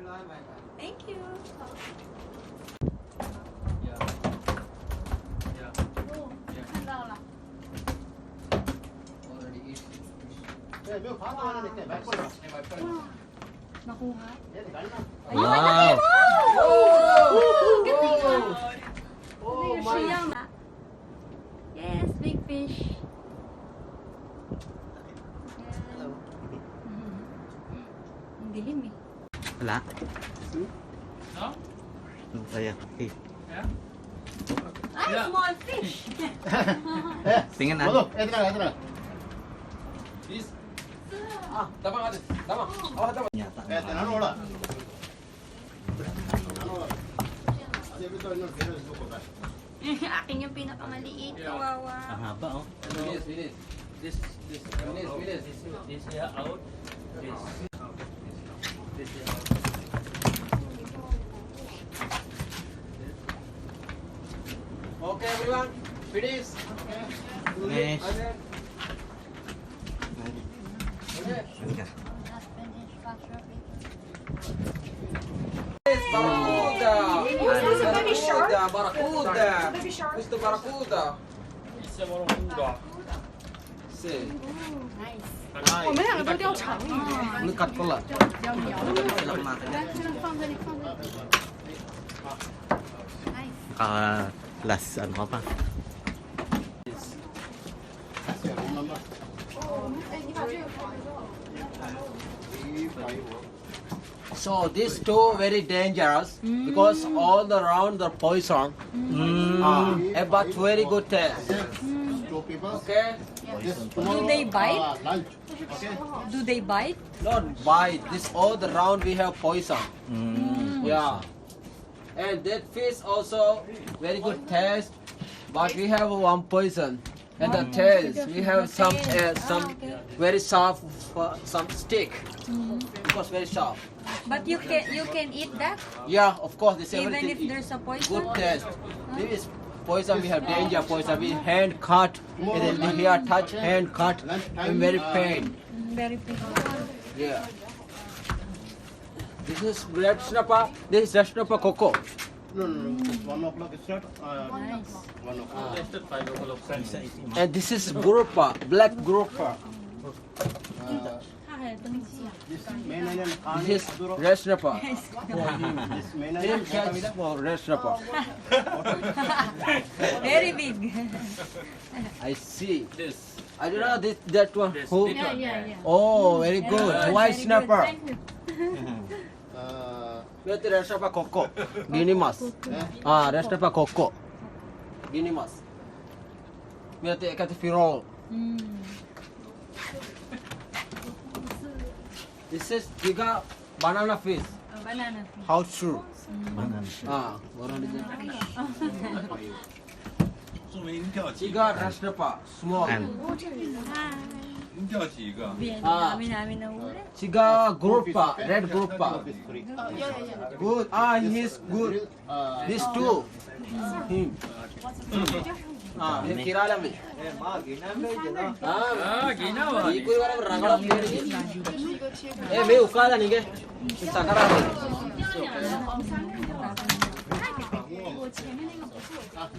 Thank you. Wow. Yes, big fish. Ang dilim eh. Wala. No? Ayan. Okay. Yeah? Ay, small fish. Tingnan na. This? Damang ate. Damang. Awa, damang. Yata. Akin yung pinakamaliit. Kawawa. Ang haba oh. Finish, finish. This. Finish, finish. This here out. This here out. Okay, everyone. Finish. Finish. Okay. Okay. Halika. Barracuda. It's a baby shark. Barracuda. Baby shark. Gusto barracuda. It's a barracuda. See. 我们两个都钓长鱼。 Ini cut pula. 要瞄。 Sila kumain. 来，这个放这里，放这里。Naka-last ano ka pa. So these two very dangerous because all around the poison. But very good taste. Okay. Do they bite? Do they bite? Not bite. This all the round we have poison. Yeah. And that fish also very good taste, but we have one poison. And the taste we have some very soft some stick because very soft. But you can eat that Yeah, of course this even everything if is there's a poison. good taste. This is poison we have danger poison. We hand cut and then here touch hand cut and very pain. Very big. Yeah. This is red snapper. This is red snapper coco. No. 1 o'clock start. Nice. 1 o'clock. Just 5 o'clock. And this is grouper, black grouper. This main island. This is red snapper. This main Name island. catch for red snapper. Very big. I see. This. I don't know that one. This Who? big one. Oh, very good. White snapper. Berarti red snapper coco. Gini mas. Red snapper coco. Gini mas. Berarti kata viral. This is tiga banana fish. Banana fish. How true? Banana. Banana fish. 说明您钓几 Tiga red snapper small. And 您钓几个？ Dami namin nahuli. Tiga grouper, red grouper. Free. Good. He's good. These two. Him. Kirala me. Ginawa. Ikut orang rangalam diri. Me ukala nih ke? Sakara. Ah,